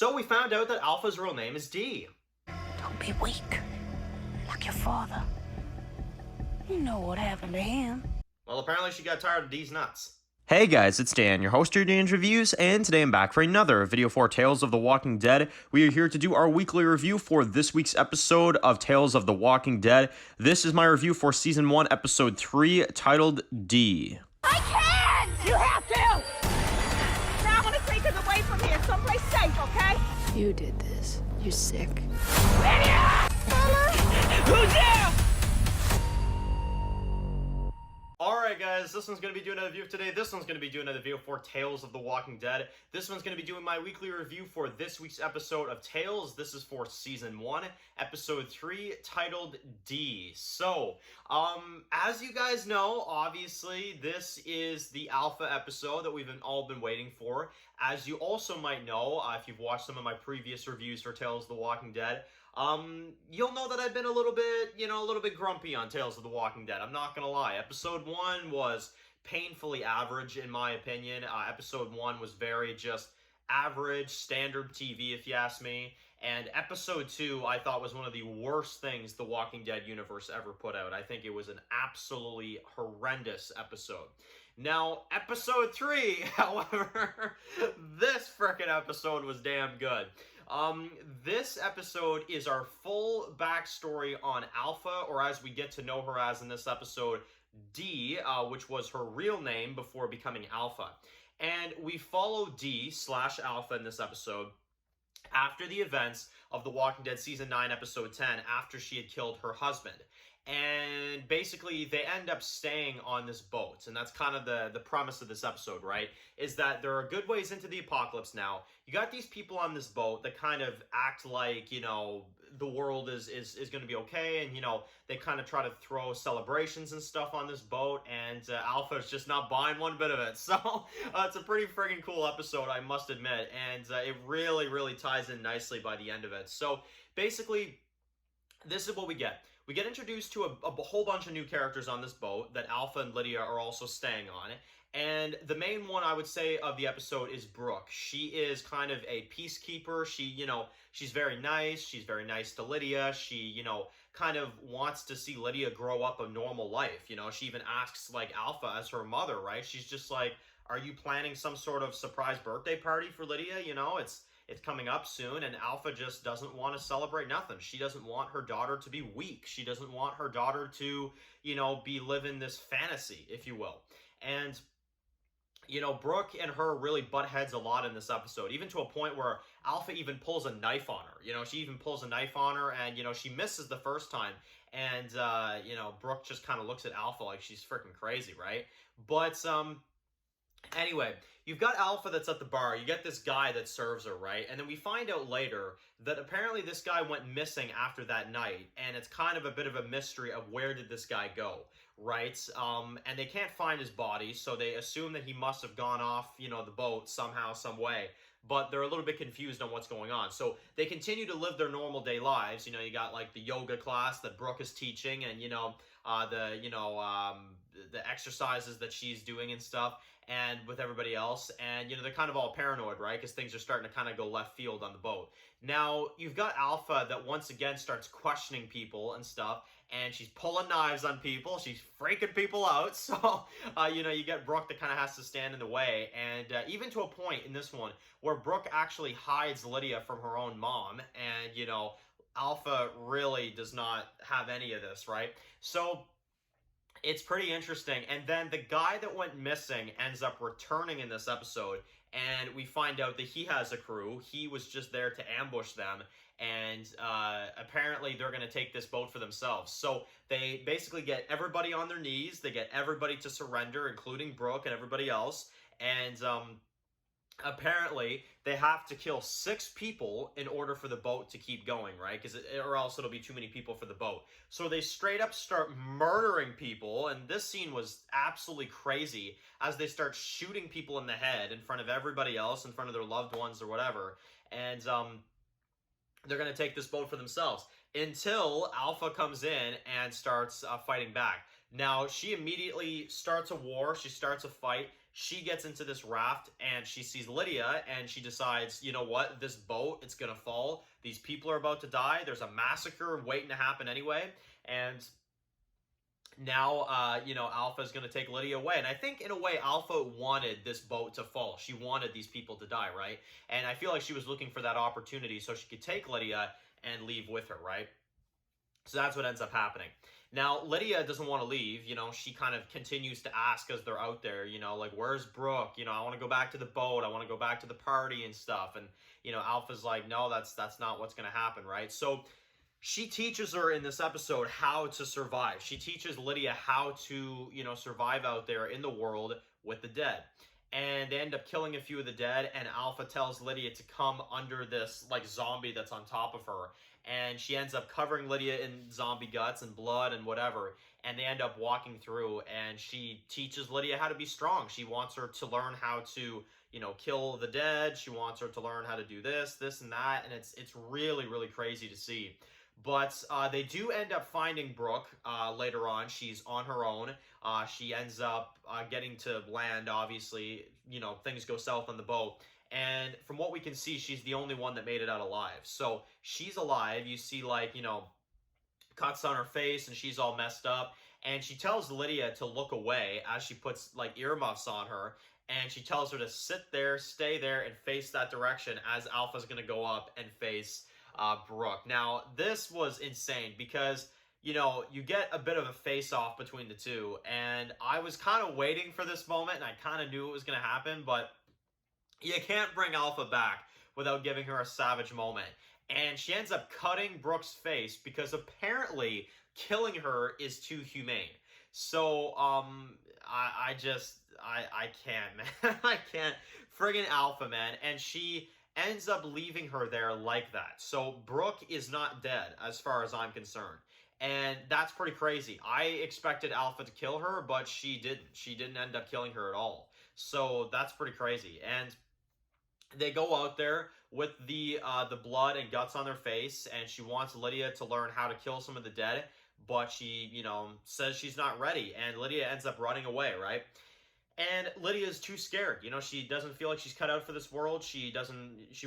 So we found out that Alpha's real name is D. Don't be weak, like your father. You know what happened to him. Well, apparently she got tired of D's nuts. Hey guys, it's Dan, your host of Dan's Reviews, and today I'm back for another video for Tales of the Walking Dead. We are here to do our weekly review for this week's episode of Tales of the Walking Dead. This is my review for Season 1, Episode 3, titled D. I can! You have to! Now I want to take us away from here, someplace safe, okay? You did this. You're sick. Lydia! Who's there? Alright guys, this one's going to be doing another review today. This one's going to be doing another video for Tales of the Walking Dead. This one's going to be doing my weekly review for this week's episode of Tales. This is for Season 1, Episode 3, titled D. So, as you guys know, obviously, this is the Alpha episode that we've all been waiting for. As you also might know, if you've watched some of my previous reviews for Tales of the Walking Dead, you'll know that I've been a little bit grumpy on Tales of the Walking Dead. I'm not gonna lie. Episode 1 was painfully average, in my opinion. Episode 1 was very just average, standard TV, if you ask me. And Episode 2, I thought, was one of the worst things the Walking Dead universe ever put out. I think it was an absolutely horrendous episode. Now, Episode 3, however, this frickin' episode was damn good. This episode is our full backstory on Alpha, or as we get to know her as in this episode, D, which was her real name before becoming Alpha. And we follow D/Alpha in this episode after the events of The Walking Dead Season 9, Episode 10, after she had killed her husband. And basically, they end up staying on this boat. And that's kind of the premise of this episode, right? Is that there are good ways into the apocalypse now. You got these people on this boat that kind of act like, you know, the world is going to be okay. And, you know, they kind of try to throw celebrations and stuff on this boat. And Alpha is just not buying one bit of it. So it's a pretty friggin' cool episode, I must admit. And it really, really ties in nicely by the end of it. So basically, this is what we get. We get introduced to a whole bunch of new characters on this boat that Alpha and Lydia are also staying on. And the main one, I would say, of the episode is Brooke. She is kind of a peacekeeper. She, you know, she's very nice. She's very nice to Lydia. She, you know, kind of wants to see Lydia grow up a normal life. You know, she even asks, like, Alpha as her mother, right? She's just like, are you planning some sort of surprise birthday party for Lydia? You know, it's coming up soon, and Alpha just doesn't want to celebrate nothing. She doesn't want her daughter to be weak. She doesn't want her daughter to, you know, be living this fantasy, if you will. And, you know, Brooke and her really butt heads a lot in this episode, even to a point where Alpha even pulls a knife on her. You know, she even pulls a knife on her, and, you know, she misses the first time. And, you know, Brooke just kind of looks at Alpha like she's freaking crazy, right? But, anyway, you've got Alpha that's at the bar. You get this guy that serves her, right? And then we find out later that apparently this guy went missing after that night, and it's kind of a bit of a mystery of where did this guy go, right? And they can't find his body, so they assume that he must have gone off, you know, the boat somehow, some way. But they're a little bit confused on what's going on. So they continue to live their normal day lives. You know, you got like the yoga class that Brooke is teaching, and, you know, the exercises that she's doing and stuff, and with everybody else. And, you know, they're kind of all paranoid, right? Because things are starting to kind of go left field on the boat. Now, you've got Alpha that once again starts questioning people and stuff, and she's pulling knives on people. She's freaking people out. So, you know, you get Brooke that kind of has to stand in the way. And even to a point in this one where Brooke actually hides Lydia from her own mom. And, you know, Alpha really does not have any of this, right? So it's pretty interesting. And then the guy that went missing ends up returning in this episode, and we find out that he has a crew. He was just there to ambush them, and apparently they're going to take this boat for themselves. So they basically get everybody on their knees. They get everybody to surrender, including Brooke and everybody else. And apparently they have to kill 6 people in order for the boat to keep going, right? Or else it'll be too many people for the boat. So they straight up start murdering people, and this scene was absolutely crazy as they start shooting people in the head in front of everybody else, in front of their loved ones or whatever. And they're going to take this boat for themselves until Alpha comes in and starts fighting back. Now, she immediately starts a war. She starts a fight. she gets into this raft and she sees Lydia and she decides, you know what, this boat, it's gonna fall. These people are about to die. There's a massacre waiting to happen anyway. And now, Alpha's going to take Lydia away. And I think, in a way, Alpha wanted this boat to fall. She wanted these people to die, right? And I feel like she was looking for that opportunity so she could take Lydia and leave with her, right? So that's what ends up happening. Now, Lydia doesn't want to leave. She kind of continues to ask as they're out there, like, where's Brooke? I want to go back to the boat. I want to go back to the party and stuff. And, Alpha's like, no, that's not what's going to happen, right? So she teaches her in this episode how to survive. She teaches Lydia how to, survive out there in the world with the dead. And they end up killing a few of the dead, and Alpha tells Lydia to come under this, like, zombie that's on top of her. And she ends up covering Lydia in zombie guts and blood and whatever. And they end up walking through, and she teaches Lydia how to be strong. She wants her to learn how to, kill the dead. She wants her to learn how to do this, and that. And it's really, really crazy to see. But they do end up finding Brooke later on. She's on her own. She ends up getting to land, obviously. Things go south on the boat. And from what we can see, she's the only one that made it out alive. So she's alive. You see, cuts on her face, and she's all messed up. And she tells Lydia to look away as she puts, earmuffs on her. And she tells her to sit there, stay there, and face that direction as Alpha's going to go up and face Brooke. Now, this was insane because, you get a bit of a face-off between the two, and I was kind of waiting for this moment, and I kind of knew it was going to happen, but you can't bring Alpha back without giving her a savage moment. And she ends up cutting Brooke's face because apparently killing her is too humane. So, I can't, man. I can't. Friggin' Alpha, man. And she ends up leaving her there like that. So Brooke is not dead as far as I'm concerned. And that's pretty crazy. I expected Alpha to kill her, but she didn't. She didn't end up killing her at all. So that's pretty crazy. And they go out there with the blood and guts on their face, and she wants Lydia to learn how to kill some of the dead, but she, says she's not ready, and Lydia ends up running away, right? And Lydia's too scared. She doesn't feel like she's cut out for this world. She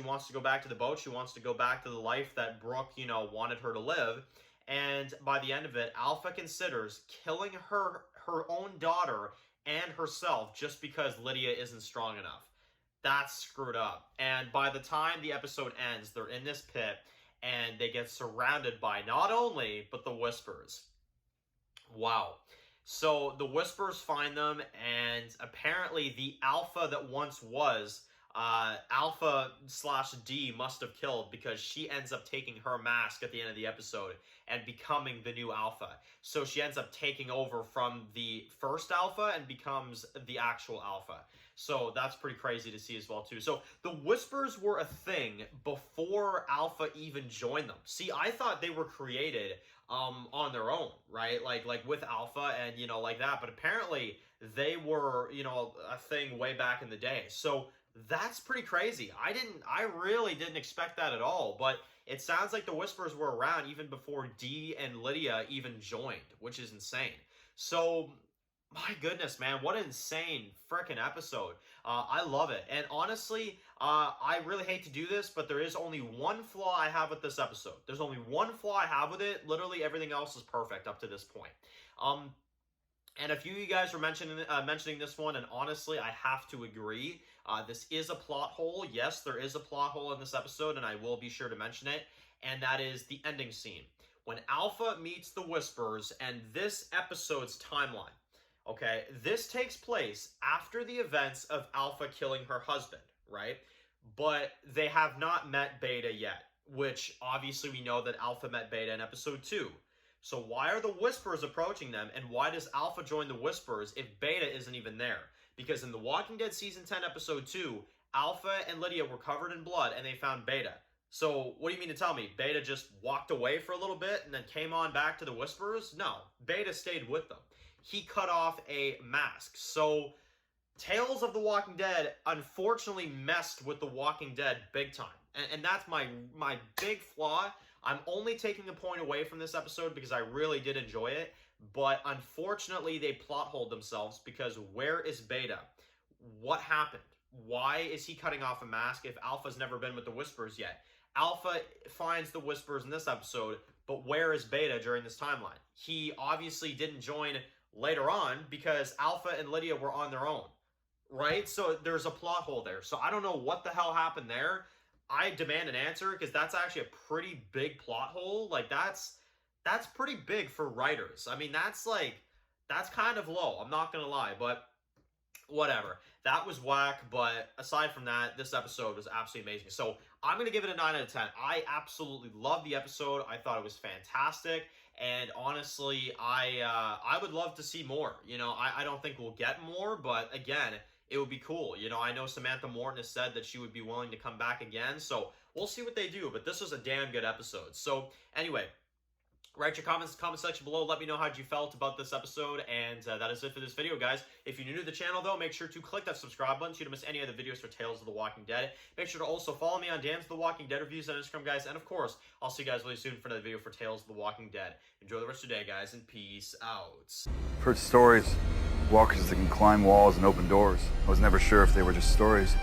wants to go back to the boat. She wants to go back to the life that Brooke, wanted her to live. And by the end of it, Alpha considers killing her own daughter and herself just because Lydia isn't strong enough. That's screwed up. And by the time the episode ends, they're in this pit, and they get surrounded by not only, but the Whispers. Wow. So the Whispers find them, and apparently the Alpha that once was, Alpha/D must have killed, because she ends up taking her mask at the end of the episode and becoming the new Alpha. So she ends up taking over from the first Alpha and becomes the actual Alpha. So that's pretty crazy to see as well, too. So the Whispers were a thing before Alpha even joined them. See, I thought they were created on their own, right? Like with Alpha and, like that. But apparently they were, a thing way back in the day. So that's pretty crazy. I really didn't expect that at all. But it sounds like the Whispers were around even before Dee and Lydia even joined, which is insane. So, my goodness, man, what an insane freaking episode. I love it. And honestly, I really hate to do this, but there is only one flaw I have with this episode. There's only one flaw I have with it. Literally everything else is perfect up to this point. And a few of you guys were mentioning this one, and honestly, I have to agree. This is a plot hole. Yes, there is a plot hole in this episode, and I will be sure to mention it. And that is the ending scene. When Alpha meets the Whispers, and this episode's timeline. Okay, this takes place after the events of Alpha killing her husband, right? But they have not met Beta yet, which obviously we know that Alpha met Beta in episode 2. So why are the Whispers approaching them, and why does Alpha join the Whispers if Beta isn't even there? Because in The Walking Dead Season 10, Episode 2, Alpha and Lydia were covered in blood, and they found Beta. So what do you mean to tell me? Beta just walked away for a little bit and then came on back to the Whispers? No, Beta stayed with them. He cut off a mask. So Tales of the Walking Dead unfortunately messed with The Walking Dead big time. And that's my big flaw. I'm only taking a point away from this episode because I really did enjoy it. But unfortunately, they plot holed themselves because where is Beta? what happened? Why is he cutting off a mask if Alpha's never been with the Whispers yet? Alpha finds the Whispers in this episode, but where is Beta during this timeline? He obviously didn't join later on because Alpha and Lydia were on their own, right? So there's a plot hole there. So I don't know what the hell happened there. I demand an answer because that's actually a pretty big plot hole. Like that's pretty big for writers. I mean, that's kind of low. I'm not gonna lie, but whatever. That was whack, but aside from that, this episode was absolutely amazing. So I'm going to give it a 9 out of 10. I absolutely loved the episode. I thought it was fantastic. And honestly, I would love to see more. You know, I don't think we'll get more, but again, it would be cool. You know, I know Samantha Morton has said that she would be willing to come back again. So we'll see what they do, but this was a damn good episode. So anyway, write your comments in the comment section below. Let me know how you felt about this episode. And that is it for this video, guys. If you're new to the channel, though, make sure to click that subscribe button so you don't miss any other videos for Tales of the Walking Dead. Make sure to also follow me on Dan's The Walking Dead reviews on Instagram, guys. And, of course, I'll see you guys really soon for another video for Tales of the Walking Dead. Enjoy the rest of your day, guys, and peace out. I've heard stories. Walkers that can climb walls and open doors. I was never sure if they were just stories.